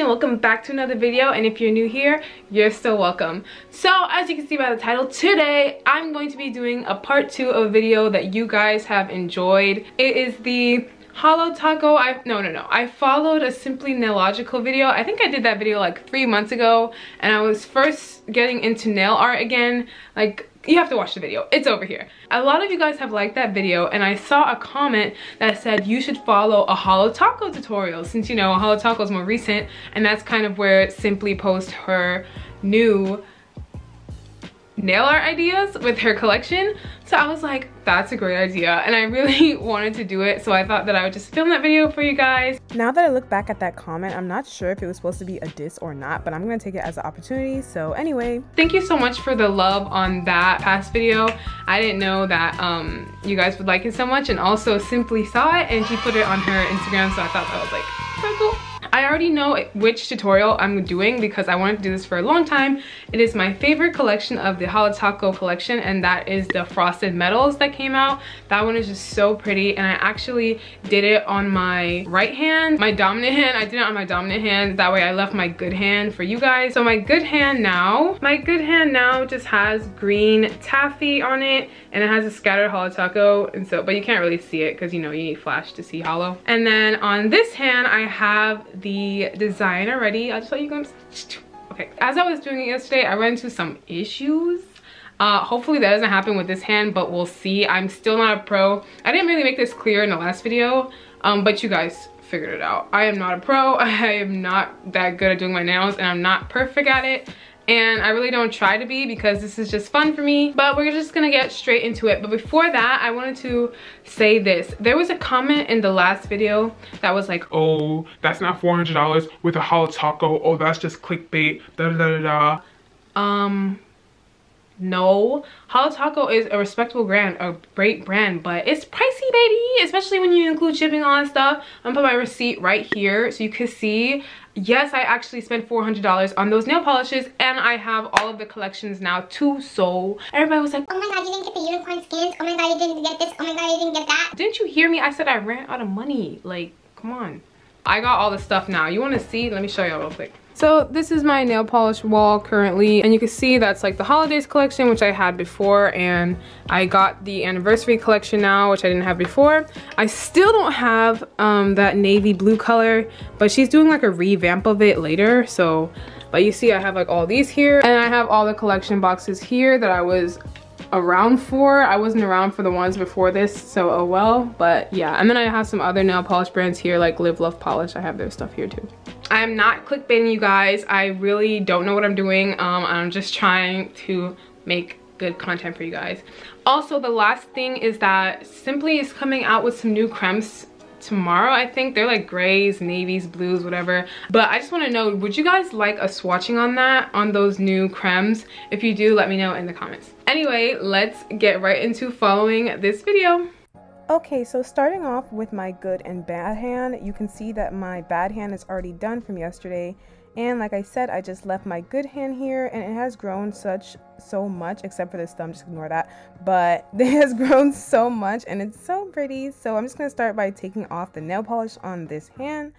welcome back to another video, and if you're new here, you're still welcome. So as you can see by the title, today I'm going to be doing a part 2 of a video that you guys have enjoyed. It is the Holo taco. I followed a Simply Nailogical video. I think I did that video like 3 months ago, and I was first getting into nail art again. Like, you have to watch the video, it's over here. A lot of you guys have liked that video, and I saw a comment that said you should follow a Holo taco tutorial, since you know a Holo taco is more recent, and that's kind of where Simply posts her new nail art ideas with her collection. So I was like, that's a great idea, and I really wanted to do it, so I thought that I would just film that video for you guys. Now that I look back at that comment, I'm not sure if it was supposed to be a diss or not, but I'm gonna take it as an opportunity. So anyway, thank you so much for the love on that past video. I didn't know that you guys would like it so much, and also Simply saw it and she put it on her Instagram, so I thought that was like so cool. I already know which tutorial I'm doing because I wanted to do this for a long time. It is my favorite collection of the Holo taco collection, and that is the frosted metals that came out. That one is just so pretty, and I actually did it on my right hand, my dominant hand. I did it on my dominant hand, that way I left my good hand for you guys. So my good hand now just has green taffy on it, and it has a scattered Holo taco, and so, but you can't really see it because you know you need flash to see Holo. And then on this hand I have the design already. I'll just let you guys. Okay, as I was doing it yesterday, I ran into some issues. Hopefully that doesn't happen with this hand, but we'll see. I'm still not a pro. I didn't really make this clear in the last video, but you guys figured it out. I am not a pro. I am not that good at doing my nails, and I'm not perfect at it. And I really don't try to be because this is just fun for me, but we're just gonna get straight into it. But before that, I wanted to say this. There was a comment in the last video that was like, oh, that's not $400 with a Holo taco. Oh, that's just clickbait, da da da da. No, Holo taco is a respectable brand, a great brand, but it's pricey, baby, especially when you include shipping, all that stuff. I'm gonna put my receipt right here so you can see. Yes, I actually spent $400 on those nail polishes, and I have all of the collections now too. So everybody was like, oh my god, you didn't get the unicorn skins, oh my god, you didn't get this, oh my god, you didn't get that. Didn't you hear me? I said I ran out of money. Like, come on. I got all the stuff now. You want to see? Let me show y'all real quick. So this is my nail polish wall currently, and you can see that's like the holidays collection, which I had before, and I got the anniversary collection now, which I didn't have before. I still don't have that navy blue color, but she's doing like a revamp of it later. So, but you see I have like all these here, and I have all the collection boxes here that I was around for. I wasn't around for the ones before this, so oh well. But yeah, and then I have some other nail polish brands here like Live Love Polish. I have their stuff here too. I'm not clickbaiting you guys. I really don't know what I'm doing. I'm just trying to make good content for you guys. Also, the last thing is that Simply is coming out with some new cremes tomorrow. I think they're like grays, navies, blues, whatever. But I just want to know, would you guys like us swatching on that, on those new cremes? If you do, let me know in the comments. Anyway, let's get right into following this video. okay, so starting off with my good and bad hand, you can see that my bad hand is already done from yesterday. And like I said, I just left my good hand here, and it has grown so much, except for this thumb, just ignore that. But it has grown so much, and it's so pretty. So I'm just going to start by taking off the nail polish on this hand.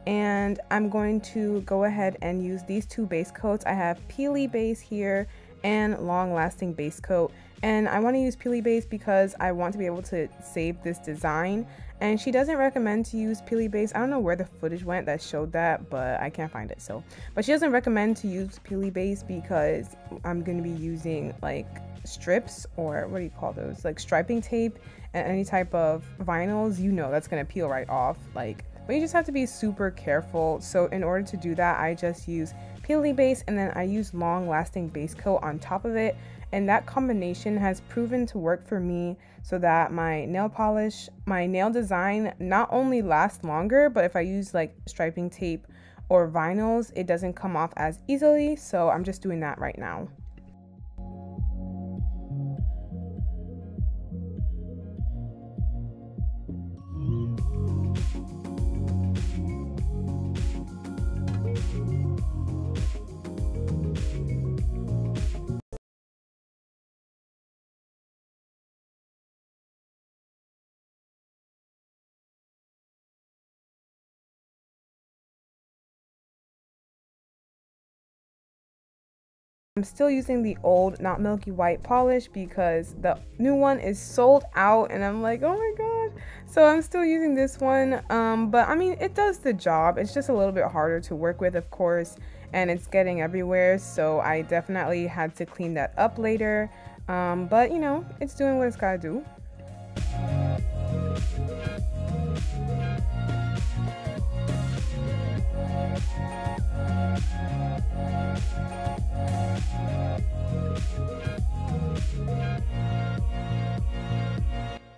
And I'm going to go ahead and use these two base coats. I have Peely Base here and Long Lasting Base Coat. And I want to use Peely Base because I want to be able to save this design. And she doesn't recommend to use Peely Base. I don't know where the footage went that showed that, but I can't find it. So, but she doesn't recommend to use Peely Base because I'm going to be using like strips, or what do you call those? Like striping tape and any type of vinyls. You know that's going to peel right off. Like, but you just have to be super careful. So in order to do that, I just use Peely Base, and then I use Long Lasting Base Coat on top of it. And that combination has proven to work for me so that my nail polish, my nail design not only lasts longer, but if I use like striping tape or vinyls, it doesn't come off as easily. So I'm just doing that right now. I'm still using the old Not Milky White polish because the new one is sold out and I'm like, oh my god. So I'm still using this one, but I mean, it does the job. It's just a little bit harder to work with, of course, and it's getting everywhere, so I definitely had to clean that up later, but you know, it's doing what it's gotta do.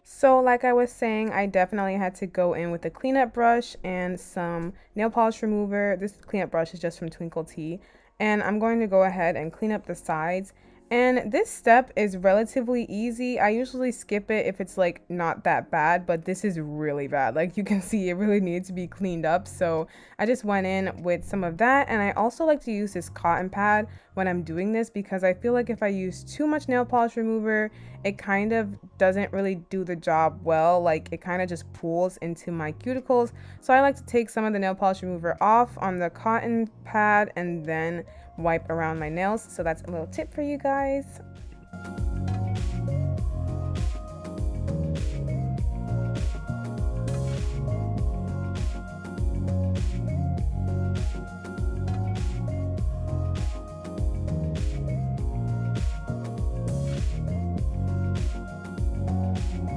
So like I was saying, I definitely had to go in with a cleanup brush and some nail polish remover. This cleanup brush is just from Twinkle Tea. And I'm going to go ahead and clean up the sides. And this step is relatively easy. I usually skip it if it's like not that bad, but this is really bad. Like you can see, it really needs to be cleaned up. So I just went in with some of that. And I also like to use this cotton pad when I'm doing this because I feel like if I use too much nail polish remover, it kind of doesn't really do the job well. Like it kind of just pools into my cuticles. So I like to take some of the nail polish remover off on the cotton pad and then wipe around my nails. So that's a little tip for you guys.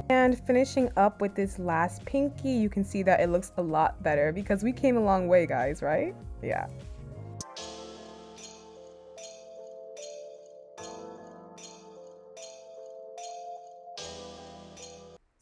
And finishing up with this last pinky, you can see that it looks a lot better because we came a long way, guys, right? Yeah.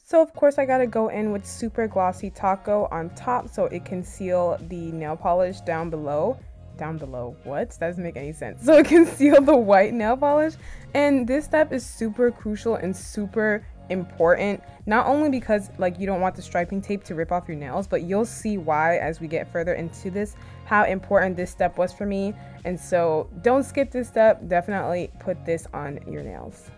So of course I gotta go in with super glossy taco on top so it can seal the nail polish down below. Down below, what? That doesn't make any sense. So it can seal the white nail polish. And this step is super crucial and super important, not only because like you don't want the striping tape to rip off your nails, but you'll see why as we get further into this, how important this step was for me. And so don't skip this step, definitely put this on your nails.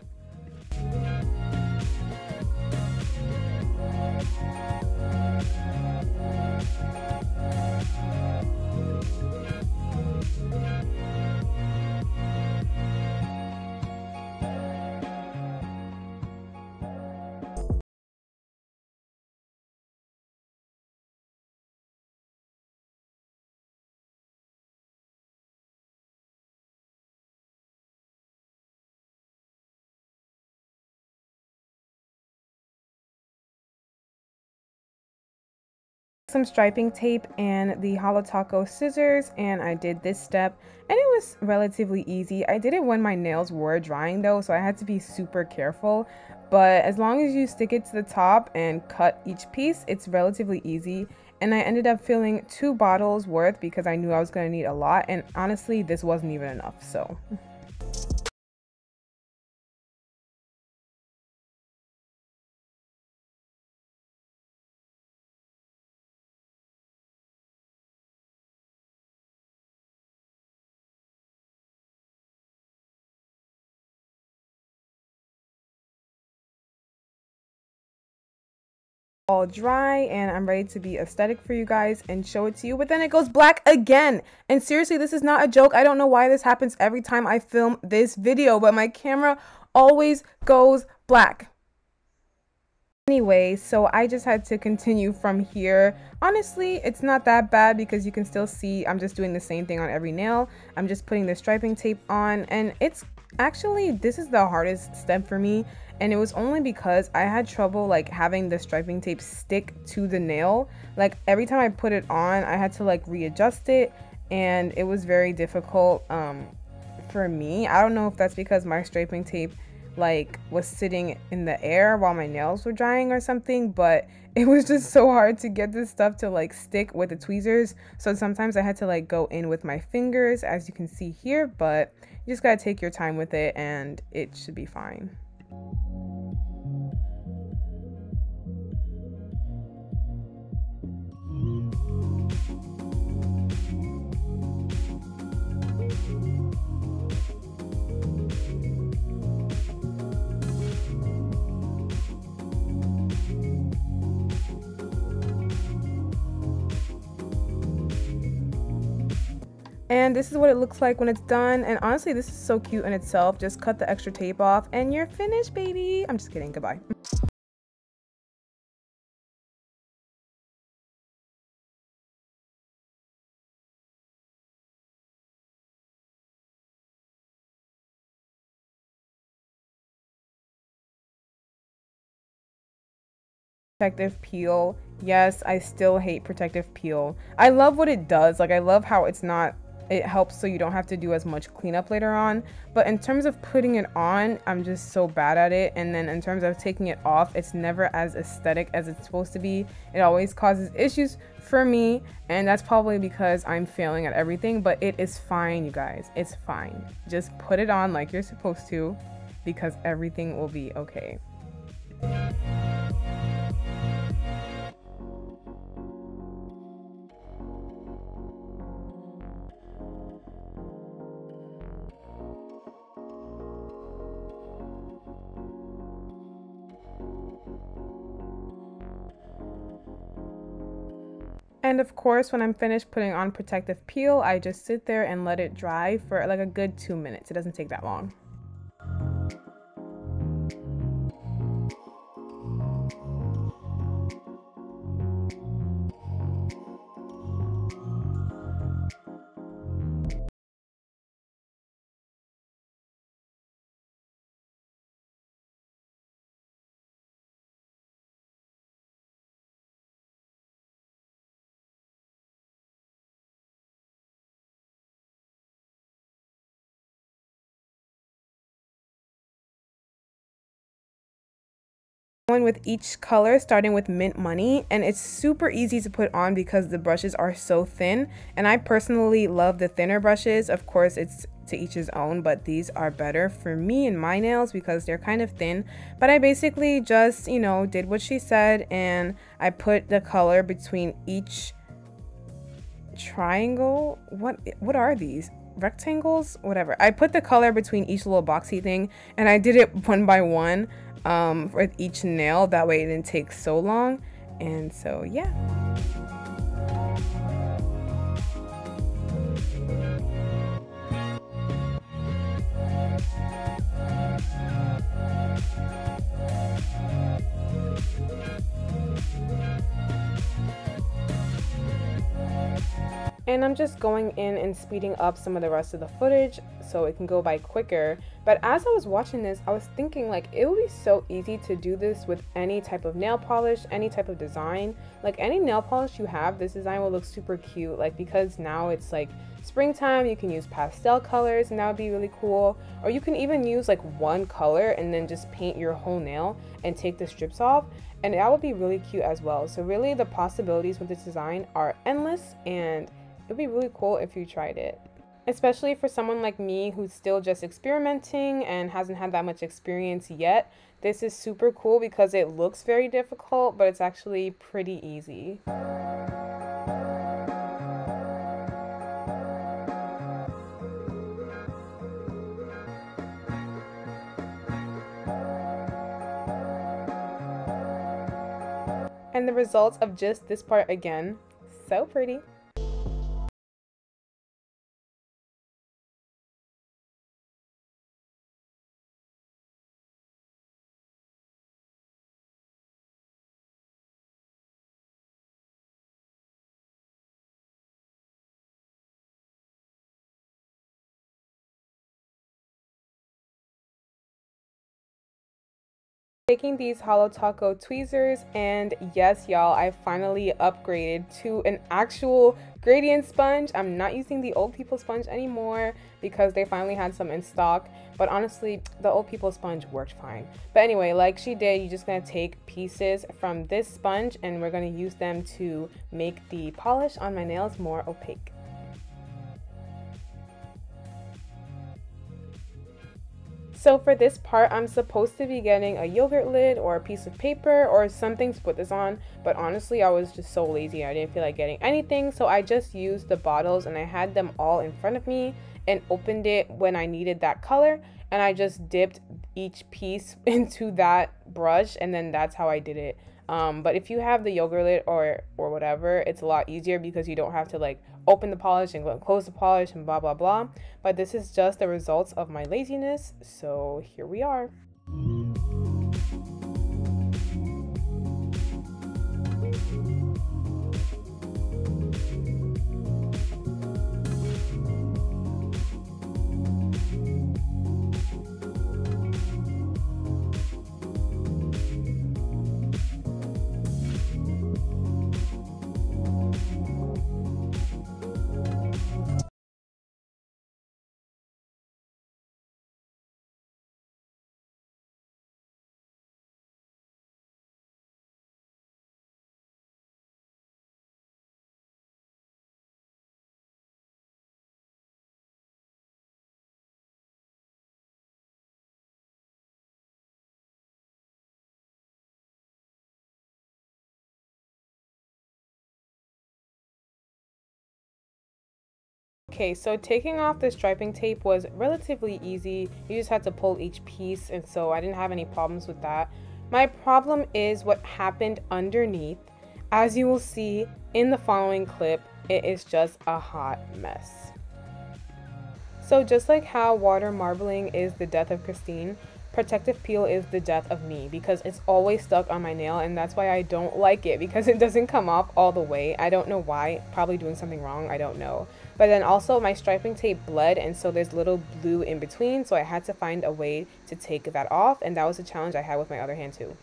Some striping tape and the Holo Taco scissors, and I did this step and it was relatively easy. I did it when my nails were drying though, so I had to be super careful, but as long as you stick it to the top and cut each piece, it's relatively easy. And I ended up filling 2 bottles worth because I knew I was going to need a lot, and honestly this wasn't even enough. So all dry and I'm ready to be aesthetic for you guys and show it to you, but then it goes black again. And seriously, this is not a joke. I don't know why this happens every time I film this video, but my camera always goes black. Anyway, so I just had to continue from here. Honestly, it's not that bad because you can still see I'm just doing the same thing on every nail. I'm just putting the striping tape on, and it's actually, this is the hardest step for me. And it was only because I had trouble like having the striping tape stick to the nail. Like every time I put it on, I had to like readjust it, and it was very difficult for me. I don't know if that's because my striping tape like was sitting in the air while my nails were drying or something, but it was just so hard to get this stuff to like stick with the tweezers. So sometimes I had to like go in with my fingers, as you can see here, but you just gotta take your time with it and it should be fine. And this is what it looks like when it's done. And honestly, this is so cute in itself. Just cut the extra tape off and you're finished, baby. I'm just kidding. Goodbye. Protective peel. Yes, I still hate protective peel. I love what it does. Like, I love how it helps so you don't have to do as much cleanup later on. But in terms of putting it on, I'm just so bad at it. And then in terms of taking it off, it's never as aesthetic as it's supposed to be. It always causes issues for me. And that's probably because I'm failing at everything. But it is fine, you guys. It's fine. Just put it on like you're supposed to, because everything will be okay. And of course, when I'm finished putting on protective peel, I just sit there and let it dry for like a good 2 minutes. It doesn't take that long. Going with each color, starting with Mint Money, and it's super easy to put on because the brushes are so thin, and I personally love the thinner brushes. Of course, it's to each his own, but these are better for me and my nails because they're kind of thin. But I basically just, you know, did what she said, and I put the color between each triangle. What are these? Rectangles? Whatever. I put the color between each little boxy thing, and I did it one by one with each nail. That way it didn't take so long. And so yeah. And I'm just going in and speeding up some of the rest of the footage so it can go by quicker. But as I was watching this, I was thinking like it would be so easy to do this with any type of nail polish, any type of design. Like any nail polish you have, this design will look super cute. Like because now it's like springtime, you can use pastel colors and that would be really cool. Or you can even use like one color and then just paint your whole nail and take the strips off. And that would be really cute as well. So really the possibilities with this design are endless, and it would be really cool if you tried it. Especially for someone like me who's still just experimenting and hasn't had that much experience yet. This is super cool because it looks very difficult, but it's actually pretty easy. And the results of just this part again, so pretty. Taking these Holo Taco tweezers, and yes y'all, I finally upgraded to an actual gradient sponge. I'm not using the old people sponge anymore because they finally had some in stock, but honestly the old people sponge worked fine. But anyway, like she did, you're just gonna take pieces from this sponge and we're gonna use them to make the polish on my nails more opaque. So for this part, I'm supposed to be getting a yogurt lid or a piece of paper or something to put this on, but honestly I was just so lazy. I didn't feel like getting anything, so I just used the bottles and I had them all in front of me and opened it when I needed that color, and I just dipped each piece into that brush, and then that's how I did it. But if you have the yogurt lid or whatever, it's a lot easier because you don't have to like open the polish and close the polish and blah blah blah. But this is just the results of my laziness, so here we are. Okay, so taking off the striping tape was relatively easy. You just had to pull each piece, and so I didn't have any problems with that. My problem is what happened underneath. As you will see in the following clip, it is just a hot mess. So just like how water marbling is the death of Christine, protective peel is the death of me because it's always stuck on my nail, and that's why I don't like it, because it doesn't come off all the way. I don't know why, probably doing something wrong, I don't know. But then also my striping tape bled, and so there's little blue in between, so I had to find a way to take that off, and that was a challenge I had with my other hand too.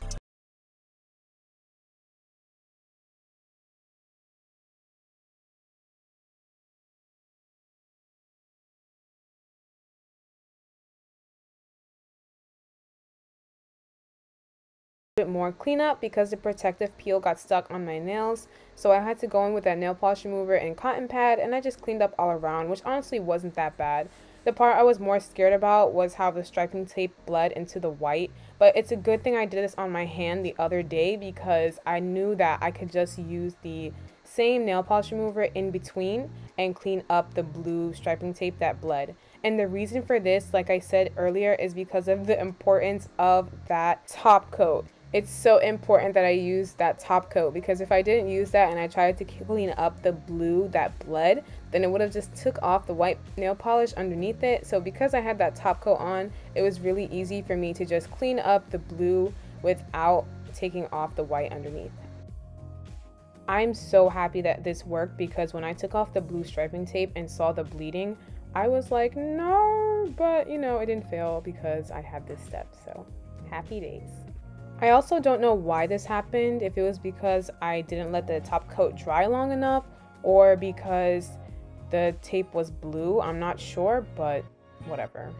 Bit more cleanup because the protective peel got stuck on my nails, so I had to go in with that nail polish remover and cotton pad, and I just cleaned up all around, which honestly wasn't that bad. The part I was more scared about was how the striping tape bled into the white, but it's a good thing I did this on my hand the other day because I knew that I could just use the same nail polish remover in between and clean up the blue striping tape that bled. And the reason for this, like I said earlier, is because of the importance of that top coat. It's so important that I use that top coat, because if I didn't use that and I tried to clean up the blue that bled, then it would have just took off the white nail polish underneath it. So because I had that top coat on, it was really easy for me to just clean up the blue without taking off the white underneath. I'm so happy that this worked, because when I took off the blue striping tape and saw the bleeding, I was like, no, but you know, it didn't fail because I had this step, so happy days. I also don't know why this happened, if it was because I didn't let the top coat dry long enough or because the tape was blue. I'm not sure, but whatever.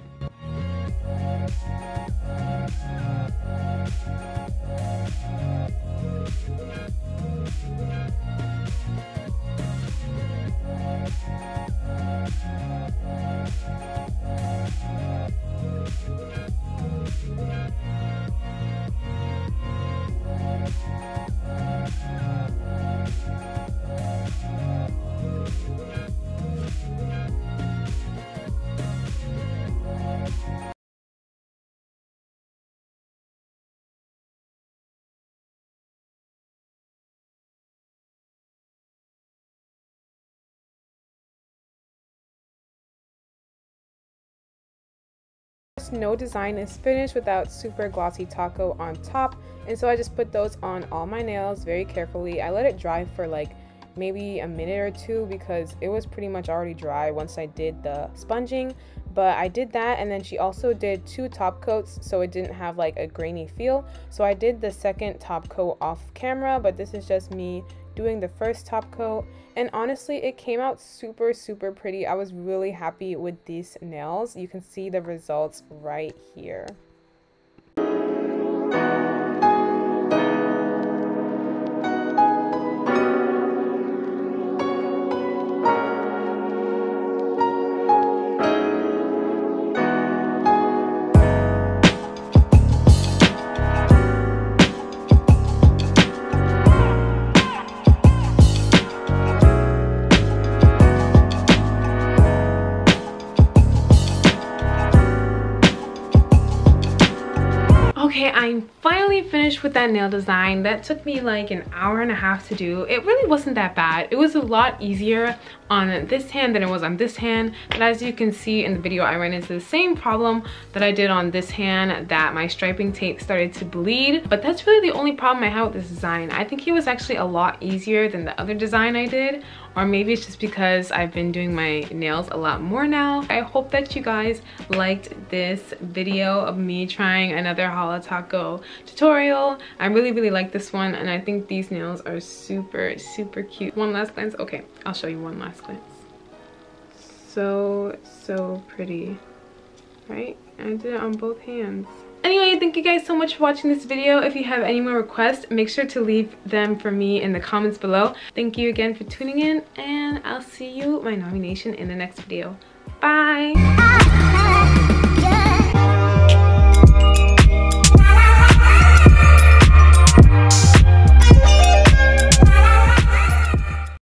No design is finished without super glossy taco on top, and so I just put those on all my nails very carefully. I let it dry for like maybe a minute or two because it was pretty much already dry once I did the sponging, but I did that, and then she also did 2 top coats so it didn't have like a grainy feel. So I did the second top coat off camera, but this is just me doing the first top coat, and honestly it came out super pretty. I was really happy with these nails. You can see the results right here. Okay, I'm finally finished with that nail design. That took me like an hour and a half to do. It really wasn't that bad. It was a lot easier on this hand than it was on this hand, but as you can see in the video, I ran into the same problem that I did on this hand, that my striping tape started to bleed. But that's really the only problem I had with this design. I think it was actually a lot easier than the other design I did, or maybe it's just because I've been doing my nails a lot more now. I hope that you guys liked this video of me trying another Holo Taco tutorial. I really like this one, and I think these nails are super cute. One last glance. Okay, I'll show you one last glance. So pretty, right? I did it on both hands. Anyway, thank you guys so much for watching this video. If you have any more requests, make sure to leave them for me in the comments below. Thank you again for tuning in, and I'll see you, my Nami Nation, in the next video. Bye!